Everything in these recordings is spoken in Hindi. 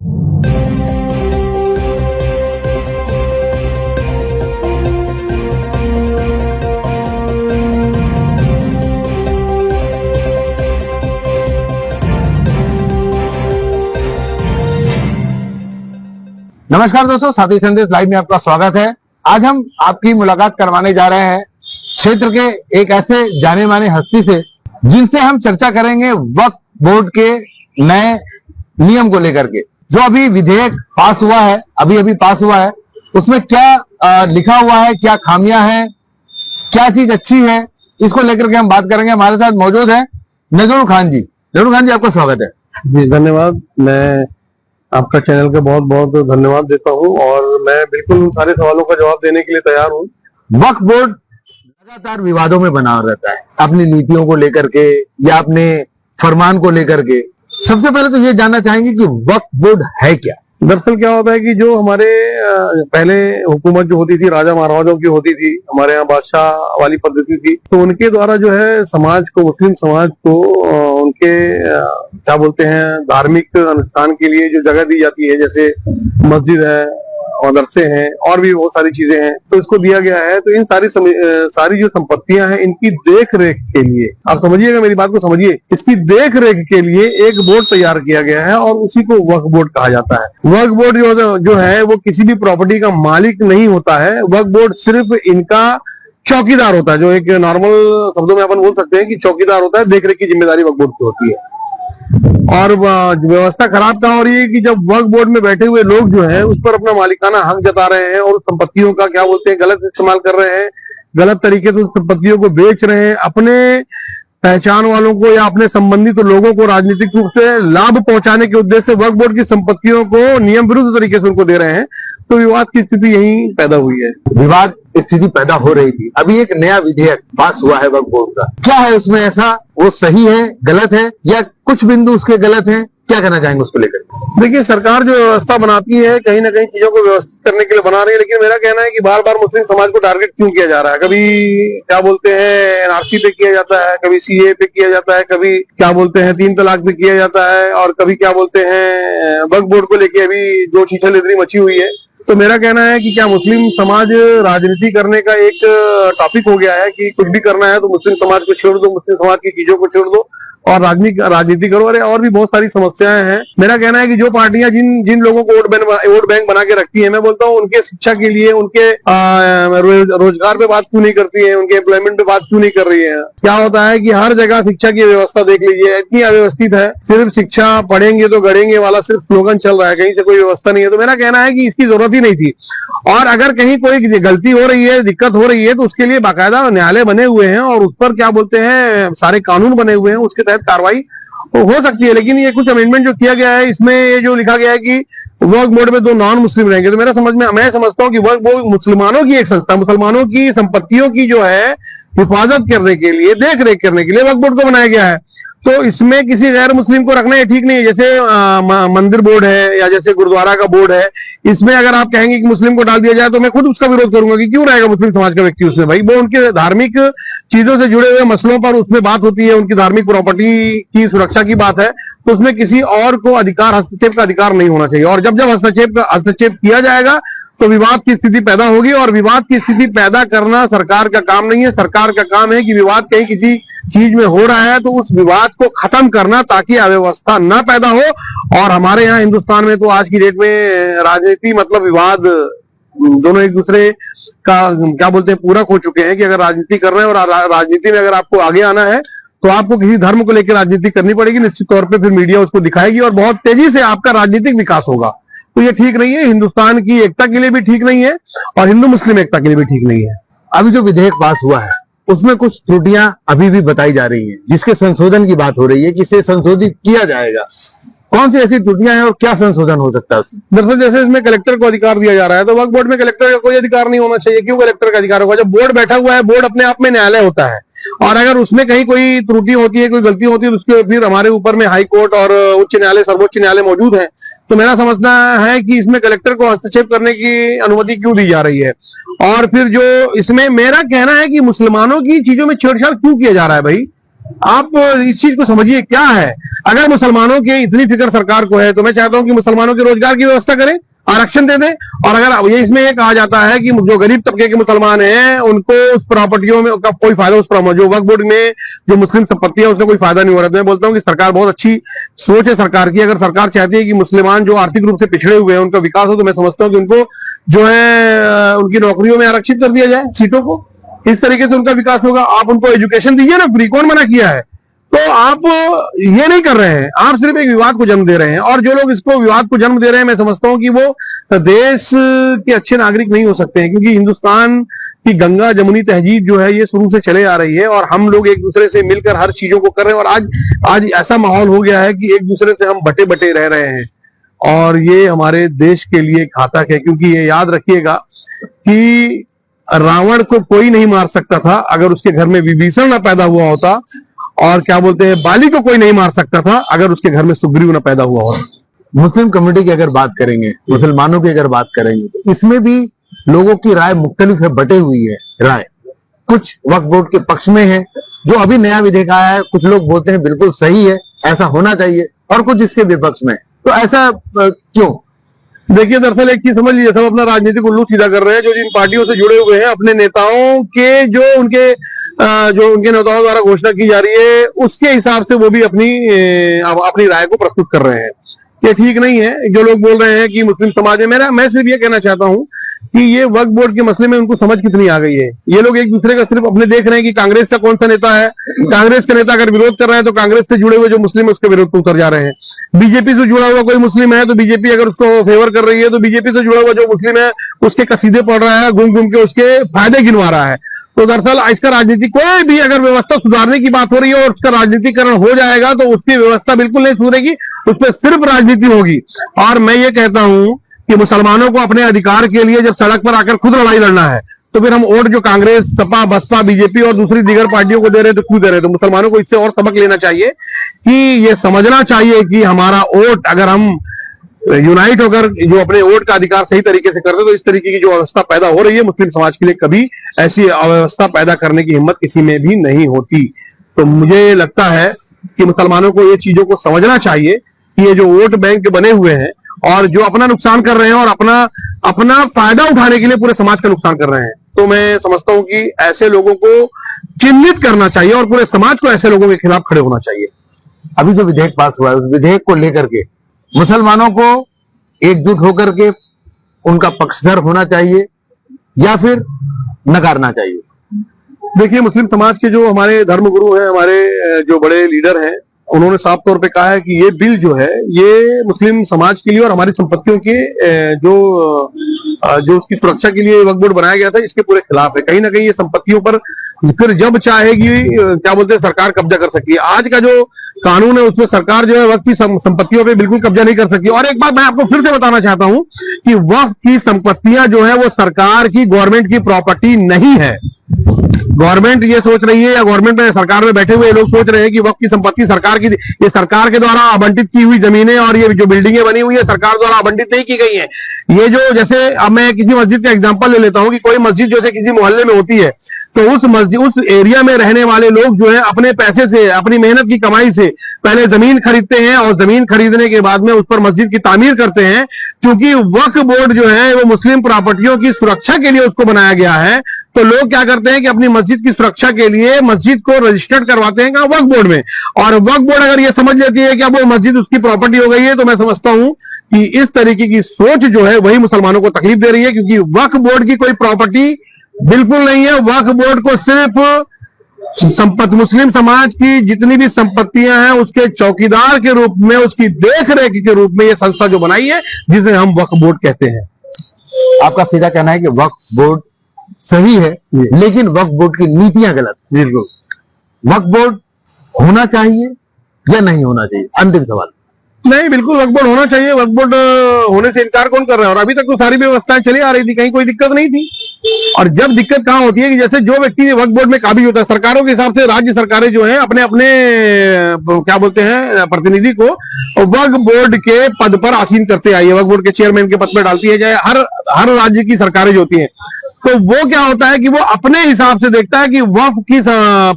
नमस्कार दोस्तों, साथी संदेश लाइव में आपका स्वागत है। आज हम आपकी मुलाकात करवाने जा रहे हैं क्षेत्र के एक ऐसे जाने माने हस्ती से जिनसे हम चर्चा करेंगे वक्फ बोर्ड के नए नियम को लेकर के। जो अभी विधेयक पास हुआ है, अभी पास हुआ है, उसमें क्या लिखा हुआ है, क्या खामियां हैं, क्या चीज अच्छी है, इसको लेकर के हम बात करेंगे। हमारे साथ मौजूद है नजरुल खान जी। नजरुल खान जी, आपका स्वागत है। जी धन्यवाद। मैं आपका चैनल का बहुत बहुत धन्यवाद देता हूं और मैं बिल्कुल उन सारे सवालों का जवाब देने के लिए तैयार हूं। वक्फ बोर्ड लगातार विवादों में बना रहता है, अपनी नीतियों को लेकर के या अपने फरमान को लेकर के। सबसे पहले तो ये जानना चाहेंगे कि वक्फ बोर्ड है क्या। दरअसल क्या होता है कि जो हमारे पहले हुकूमत जो होती थी, राजा महाराजाओं की होती थी, हमारे यहाँ बादशाह वाली पद्धति थी, तो उनके द्वारा जो है समाज को, मुस्लिम समाज को उनके क्या बोलते हैं, धार्मिक अनुष्ठान के लिए जो जगह दी जाती है, जैसे मस्जिद है, मदरसे हैं और भी बहुत सारी चीजें हैं, तो इसको दिया गया है। तो इन सारी जो संपत्तियां हैं, इनकी देख रेख के लिए, आप समझिएगा, मेरी बात को समझिए, इसकी देख रेख के लिए एक बोर्ड तैयार किया गया है और उसी को वक्फ बोर्ड कहा जाता है। वक्फ बोर्ड जो है वो किसी भी प्रॉपर्टी का मालिक नहीं होता है। वक्फ बोर्ड सिर्फ इनका चौकीदार होता है। जो एक नॉर्मल शब्दों में अपन बोल सकते हैं कि चौकीदार होता है, देख रेख की जिम्मेदारी वक्फ बोर्ड की होती है। और व्यवस्था खराब क्या हो रही है कि जब वक्फ बोर्ड में बैठे हुए लोग जो है उस पर अपना मालिकाना हक जता रहे हैं और संपत्तियों का क्या बोलते हैं, गलत इस्तेमाल कर रहे हैं, गलत तरीके से संपत्तियों को बेच रहे हैं, अपने पहचान वालों को या अपने संबंधित लोगों को राजनीतिक रूप से लाभ पहुंचाने के उद्देश्य से वक्फ बोर्ड की संपत्तियों को नियम विरुद्ध तरीके से उनको दे रहे हैं। तो विवाद की स्थिति यही पैदा हुई है। विवाद स्थिति पैदा हो रही थी। अभी एक नया विधेयक पास हुआ है वक्फ बोर्ड का, क्या है उसमें ऐसा, वो सही है, गलत है, या कुछ बिंदु उसके गलत हैं? क्या कहना चाहेंगे उसको लेकर? देखिए, सरकार जो व्यवस्था बनाती है, कहीं ना कहीं चीजों को व्यवस्थित करने के लिए बना रही है, लेकिन मेरा कहना है कि बार बार मुस्लिम समाज को टारगेट क्यों किया जा रहा है। कभी क्या बोलते हैं एनआरसी पे किया जाता है, कभी सीए पे किया जाता है, कभी क्या बोलते हैं 3 तलाक पे किया जाता है, और कभी क्या बोलते हैं वक्फ बोर्ड को लेके अभी जो चीचल इतनी मची हुई है। तो मेरा कहना है कि क्या मुस्लिम समाज राजनीति करने का एक टॉपिक हो गया है कि कुछ भी करना है तो मुस्लिम समाज को छोड़ दो, मुस्लिम समाज की चीजों को छोड़ दो और राजनीति करो। अरे और भी बहुत सारी समस्याएं हैं। मेरा कहना है कि जो पार्टियां जिन लोगों को वोट बैंक बना के रखती है, मैं बोलता हूँ उनके शिक्षा के लिए, उनके रोजगार पे बात क्यों नहीं करती है, उनके एम्प्लॉयमेंट पे बात क्यों नहीं कर रही है। क्या होता है कि हर जगह शिक्षा की व्यवस्था देख लीजिए, इतनी अव्यवस्थित है। सिर्फ शिक्षा पढ़ेंगे तो गढ़ेंगे वाला सिर्फ स्लोगन चल रहा है, कहीं से कोई व्यवस्था नहीं है। तो मेरा कहना है कि इसकी जरूरत ही नहीं थी। और अगर कहीं कोई गलती हो रही है, दिक्कत हो रही है, तो उसके लिए बाकायदा न्यायालय बने हुए हैं और उस पर क्या बोलते हैं सारे कानून बने हुए हैं, उसके तहत कार्रवाई हो सकती है। लेकिन ये कुछ अमेंडमेंट जो किया गया है, इसमें ये जो लिखा गया है कि वक्फ बोर्ड में 2 नॉन मुस्लिम रहेंगे, तो मैं समझता हूँ कि वक्फ बोर्ड मुसलमानों की एक संस्था, मुसलमानों की संपत्तियों की जो है हिफाजत करने के लिए, देख रेख करने के लिए वक्फ बोर्ड को बनाया गया है। तो इसमें किसी गैर मुस्लिम को रखना ये ठीक नहीं है। जैसे मंदिर बोर्ड है या जैसे गुरुद्वारा का बोर्ड है, इसमें अगर आप कहेंगे कि मुस्लिम को डाल दिया जाए तो मैं खुद उसका विरोध करूंगा कि क्यों रहेगा मुस्लिम समाज का व्यक्ति उसमें। भाई वो उनके धार्मिक चीजों से जुड़े हुए मसलों पर उसमें बात होती है, उनकी धार्मिक प्रॉपर्टी की सुरक्षा की बात है, तो उसमें किसी और को हस्तक्षेप का अधिकार नहीं होना चाहिए। और जब हस्तक्षेप किया जाएगा तो विवाद की स्थिति पैदा होगी, और विवाद की स्थिति पैदा करना सरकार का काम नहीं है। सरकार का काम है कि विवाद कहीं किसी चीज में हो रहा है तो उस विवाद को खत्म करना, ताकि अव्यवस्था ना पैदा हो। और हमारे यहाँ हिंदुस्तान में तो आज की डेट में राजनीति मतलब विवाद दोनों एक दूसरे का क्या बोलते हैं पूरक हो चुके हैं कि अगर राजनीति कर रहे हैं और राजनीति में अगर आपको आगे आना है तो आपको किसी धर्म को लेकर राजनीति करनी पड़ेगी। निश्चित तौर पर फिर मीडिया उसको दिखाएगी और बहुत तेजी से आपका राजनीतिक विकास होगा। तो ये ठीक नहीं है, हिंदुस्तान की एकता के लिए भी ठीक नहीं है और हिंदू मुस्लिम एकता के लिए भी ठीक नहीं है। अभी जो विधेयक पास हुआ है उसमें कुछ त्रुटियां अभी भी बताई जा रही हैं, जिसके संशोधन की बात हो रही है कि इसे संशोधित किया जाएगा। कौन सी ऐसी त्रुटियां हैं और क्या संशोधन हो सकता है उसमें? दरअसल जैसे इसमें कलेक्टर को अधिकार दिया जा रहा है, तो वक्फ बोर्ड में कलेक्टर का कोई अधिकार नहीं होना चाहिए। क्यों कलेक्टर का अधिकार होगा? जब बोर्ड बैठा हुआ है, बोर्ड अपने आप में न्यायालय होता है, और अगर उसमें कहीं कोई त्रुटि होती है, कोई गलती होती है, तो उसके फिर हमारे ऊपर में हाई कोर्ट और उच्च न्यायालय, सर्वोच्च न्यायालय मौजूद है। तो मेरा समझना है कि इसमें कलेक्टर को हस्तक्षेप करने की अनुमति क्यों दी जा रही है। और फिर जो इसमें मेरा कहना है कि मुसलमानों की चीजों में छेड़छाड़ क्यों किया जा रहा है भाई? आप इस चीज को समझिए क्या है। अगर मुसलमानों की इतनी फिक्र सरकार को है तो मैं चाहता हूं कि मुसलमानों के रोजगार की व्यवस्था करें, आरक्षण दे दें। और अगर ये इसमें ये कहा जाता है कि जो गरीब तबके के मुसलमान हैं उनको उस प्रॉपर्टियों में का कोई फायदा, उस जो वक्फ बोर्ड में जो मुस्लिम संपत्ति है उसमें कोई फायदा नहीं हो रहा है, तो मैं बोलता हूं कि सरकार बहुत अच्छी सोच है सरकार की। अगर सरकार चाहती है कि मुसलमान जो आर्थिक रूप से पिछड़े हुए हैं उनका विकास हो, तो मैं समझता हूं कि उनको जो है उनकी नौकरियों में आरक्षित कर दिया जाए सीटों को, इस तरीके से उनका विकास होगा। आप उनको एजुकेशन दीजिए ना फ्री, कौन मना किया है? तो आप ये नहीं कर रहे हैं, आप सिर्फ एक विवाद को जन्म दे रहे हैं। और जो लोग इसको विवाद को जन्म दे रहे हैं, मैं समझता हूं कि वो देश के अच्छे नागरिक नहीं हो सकते हैं, क्योंकि हिंदुस्तान की गंगा जमुनी तहजीब जो है ये शुरू से चले आ रही है और हम लोग एक दूसरे से मिलकर हर चीजों को कर रहे हैं। और आज ऐसा माहौल हो गया है कि एक दूसरे से हम बटे बटे रह रहे हैं और ये हमारे देश के लिए घातक है। क्योंकि ये याद रखिएगा कि रावण को कोई नहीं मार सकता था अगर उसके घर में विभीषण न पैदा हुआ होता, और क्या बोलते हैं बाली को कोई नहीं मार सकता था अगर उसके घर में सुग्रीव न पैदा हुआ होता। मुस्लिम कम्युनिटी की अगर बात करेंगे, मुसलमानों की अगर बात करेंगे, तो इसमें भी लोगों की राय मुख्तलिफ है, बटे हुई है राय। कुछ वक्फ बोर्ड के पक्ष में है, जो अभी नया विधेयक आया है, कुछ लोग बोलते हैं बिल्कुल सही है, ऐसा होना चाहिए, और कुछ इसके विपक्ष में। तो ऐसा क्यों? देखिए, दरअसल एक चीज समझ लीजिए, सब अपना राजनीतिक उल्लू सीधा कर रहे हैं। जो जिन पार्टियों से जुड़े हुए हैं, अपने नेताओं के जो उनके नेताओं द्वारा घोषणा की जा रही है उसके हिसाब से वो भी अपनी राय को प्रस्तुत कर रहे हैं। ये ठीक नहीं है। जो लोग बोल रहे हैं कि मुस्लिम समाज में, मैं सिर्फ ये कहना चाहता हूं कि ये वक्फ बोर्ड के मसले में उनको समझ कितनी आ गई है। ये लोग एक दूसरे का सिर्फ अपने देख रहे हैं कि कांग्रेस का कौन सा नेता है, कांग्रेस का नेता अगर विरोध कर रहा है तो कांग्रेस से जुड़े हुए जो मुस्लिम है उसके विरोध पर उतर जा रहे हैं। बीजेपी से जुड़ा हुआ कोई मुस्लिम है तो बीजेपी अगर उसको फेवर कर रही है तो बीजेपी से जुड़ा हुआ जो मुस्लिम है उसके कसीदे पढ़ रहा है, घूम घूम के उसके फायदे गिनवा रहा है। तो दरअसल इसका राजनीति, कोई भी अगर व्यवस्था सुधारने की बात हो रही है और उसका राजनीतिकरण हो जाएगा तो उसकी व्यवस्था बिल्कुल नहीं सुधरेगी, उस पर सिर्फ राजनीति होगी। और मैं ये कहता हूं कि मुसलमानों को अपने अधिकार के लिए जब सड़क पर आकर खुद लड़ाई लड़ना है तो फिर हम वोट जो कांग्रेस, सपा, बसपा, बीजेपी और दूसरी दीगर पार्टियों को दे रहे हैं तो क्यों दे रहे हैं? तो मुसलमानों को इससे और सबक लेना चाहिए कि ये समझना चाहिए कि हमारा वोट, अगर हम यूनाइट होकर जो अपने वोट का अधिकार सही तरीके से करते तो इस तरीके की जो अवस्था पैदा हो रही है मुस्लिम समाज के लिए कभी ऐसी अवस्था पैदा करने की हिम्मत किसी में भी नहीं होती। तो मुझे लगता है कि मुसलमानों को ये चीजों को समझना चाहिए कि ये जो वोट बैंक बने हुए हैं और जो अपना नुकसान कर रहे हैं और अपना फायदा उठाने के लिए पूरे समाज का नुकसान कर रहे हैं, तो मैं समझता हूं कि ऐसे लोगों को चिन्हित करना चाहिए और पूरे समाज को ऐसे लोगों के खिलाफ खड़े होना चाहिए। अभी जो विधेयक पास हुआ है उस विधेयक को लेकर के मुसलमानों को एकजुट होकर के उनका पक्षधर होना चाहिए या फिर नकारना चाहिए? देखिए, मुस्लिम समाज के जो हमारे धर्मगुरु हैं, हमारे जो बड़े लीडर हैं, उन्होंने साफ तौर पे कहा है कि ये बिल जो है ये मुस्लिम समाज के लिए और हमारी संपत्तियों के जो उसकी सुरक्षा के लिए वक्फ बोर्ड बनाया गया था इसके पूरे खिलाफ है। कहीं ना कहीं ये संपत्तियों पर फिर जब चाहेगी क्या बोलते हैं सरकार कब्जा कर सकती है। आज का जो कानून है उसमें सरकार जो है वक्फ की संपत्तियों पे बिल्कुल कब्जा नहीं कर सकती। और एक बात मैं आपको फिर से बताना चाहता हूं कि वक्फ की संपत्तियां जो है वो सरकार की, गवर्नमेंट की प्रॉपर्टी नहीं है। गवर्नमेंट ये सोच रही है या गवर्नमेंट में, सरकार में बैठे हुए लोग सोच रहे हैं कि वक्फ की संपत्ति सरकार की, ये सरकार के द्वारा आवंटित की हुई जमीनें और ये जो बिल्डिंगें बनी हुई है सरकार द्वारा आवंटित नहीं की गई है। ये जो, जैसे अब मैं किसी मस्जिद का एग्जांपल ले लेता हूं कि कोई मस्जिद जैसे किसी मोहल्ले में होती है तो उस एरिया में रहने वाले लोग जो है अपने पैसे से, अपनी मेहनत की कमाई से पहले जमीन खरीदते हैं और जमीन खरीदने के बाद में उस पर मस्जिद की तामीर करते हैं। क्योंकि वक्फ बोर्ड जो है वो मुस्लिम प्रॉपर्टियों की सुरक्षा के लिए उसको बनाया गया है, तो लोग क्या करते हैं कि अपनी मस्जिद की सुरक्षा के लिए मस्जिद को रजिस्टर्ड करवाते हैं वक्फ बोर्ड में। और वक्फ बोर्ड अगर ये समझ लेती है कि अब वो मस्जिद उसकी प्रॉपर्टी हो गई है, तो मैं समझता हूं कि इस तरीके की सोच जो है वही मुसलमानों को तकलीफ दे रही है। क्योंकि वक्फ बोर्ड की कोई प्रॉपर्टी बिल्कुल नहीं है। वक्फ बोर्ड को सिर्फ मुस्लिम समाज की जितनी भी संपत्तियां हैं उसके चौकीदार के रूप में, उसकी देख रेख के रूप में ये संस्था जो बनाई है जिसे हम वक्फ बोर्ड कहते हैं। आपका सीधा कहना है कि वक्फ बोर्ड सही है लेकिन वक्फ बोर्ड की नीतियां गलत। बिल्कुल। वक्फ बोर्ड होना चाहिए या नहीं होना चाहिए? अंतिम सवाल। नहीं, बिल्कुल वक्फ बोर्ड होना चाहिए। वक्फ बोर्ड होने से इनकार कौन कर रहा है? और अभी तक तो सारी व्यवस्थाएं चली आ रही थी, कहीं कोई दिक्कत नहीं थी। और जब दिक्कत कहां होती है कि जैसे जो व्यक्ति वक्फ बोर्ड में काबिज होता है, सरकारों के हिसाब से राज्य सरकारें जो है अपने अपने क्या बोलते हैं प्रतिनिधि को वक्फ बोर्ड के पद पर आसीन करते आई है, वक्फ बोर्ड के चेयरमैन के पद पर डालती है, चाहे हर राज्य की सरकारें जो होती हैं। तो वो क्या होता है कि वो अपने हिसाब से देखता है कि वक्फ किस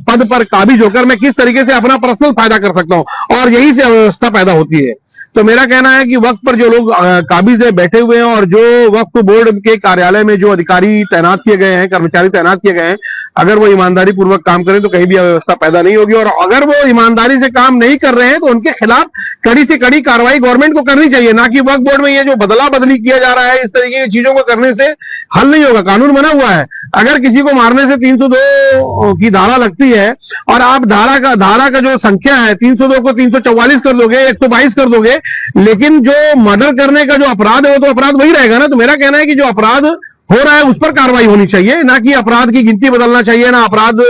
पद पर काबिज होकर मैं किस तरीके से अपना पर्सनल फायदा कर सकता हूं, और यही से अव्यवस्था पैदा होती है। तो मेरा कहना है कि वक्फ पर जो लोग काबिज है, बैठे हुए हैं, और जो वक्फ बोर्ड के कार्यालय में जो अधिकारी तैनात किए गए हैं, कर्मचारी तैनात किए गए हैं, अगर वो ईमानदारी पूर्वक काम करें तो कहीं भी अव्यवस्था पैदा नहीं होगी। और अगर वो ईमानदारी से काम नहीं कर रहे हैं तो उनके खिलाफ कड़ी से कड़ी कार्रवाई गवर्नमेंट को करनी चाहिए, ना कि वक्फ बोर्ड में ये जो बदला बदली किया जा रहा है, इस तरीके की चीजों को करने से हल नहीं होगा। कानून बना हुआ है, अगर किसी को मारने से 302 की धारा लगती है और आप धारा का जो संख्या है 302 को 344 कर दोगे, 122 कर दोगे, लेकिन जो मर्डर करने का जो अपराध है वो तो अपराध वही रहेगा ना। तो मेरा कहना है कि जो अपराध हो रहा है उस पर कार्रवाई होनी चाहिए, ना कि अपराध की गिनती बदलना चाहिए, ना अपराध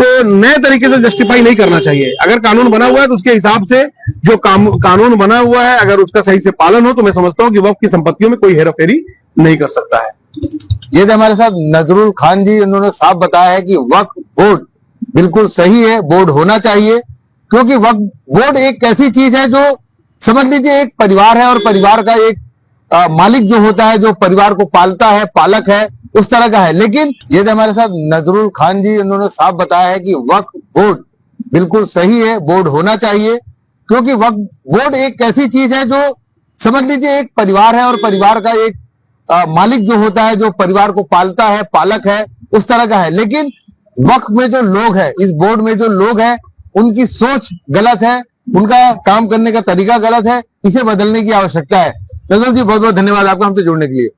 को नए तरीके से जस्टिफाई नहीं करना चाहिए। अगर कानून बना हुआ है तो उसके हिसाब से जो कानून बना हुआ है, अगर उसका सही से पालन हो, तो मैं समझता हूं कि वक्फ की संपत्तियों में कोई हेराफेरी नहीं कर सकता है। ये थे हमारे साथ नजरुल खान जी। उन्होंने साफ बताया है कि वक्फ बोर्ड बिल्कुल सही है, बोर्ड होना चाहिए, क्योंकि वक्फ बोर्ड एक ऐसी चीज है जो समझ लीजिए एक परिवार है, और परिवार का एक मालिक जो होता है, जो परिवार को पालता है, पालक है, उस तरह का है। लेकिन ये थे हमारे साथ नजरुल खान जी। उन्होंने साफ बताया है कि वक्फ बोर्ड बिल्कुल सही है, बोर्ड होना चाहिए, क्योंकि वक्फ बोर्ड एक ऐसी चीज है जो समझ लीजिए एक परिवार है, और परिवार का एक मालिक जो होता है, जो परिवार को पालता है, पालक है, उस तरह का है। लेकिन वक्फ में जो लोग हैं, इस बोर्ड में जो लोग हैं, उनकी सोच गलत है, उनका काम करने का तरीका गलत है, इसे बदलने की आवश्यकता है। नजरुल जी, बहुत बहुत धन्यवाद आपका हमसे जुड़ने के लिए।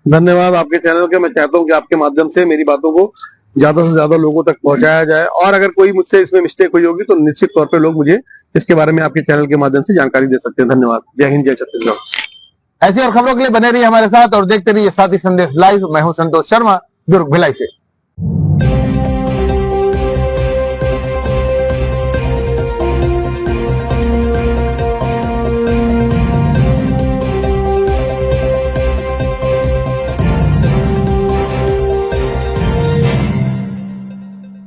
धन्यवाद आपके चैनल के। मैं चाहता हूं कि आपके माध्यम से मेरी बातों को ज्यादा से ज्यादा लोगों तक पहुंचाया जाए, और अगर कोई मुझसे इसमें मिस्टेक हुई होगी तो निश्चित तौर पे लोग मुझे इसके बारे में आपके चैनल के माध्यम से जानकारी दे सकते हैं। धन्यवाद। जय हिंद, जय छत्तीसगढ़। ऐसी और खबरों के लिए बने रहिए हमारे साथ और देखते रहिए साथी संदेश लाइव। मैं हूं संतोष शर्मा, दुर्ग भिलाई से।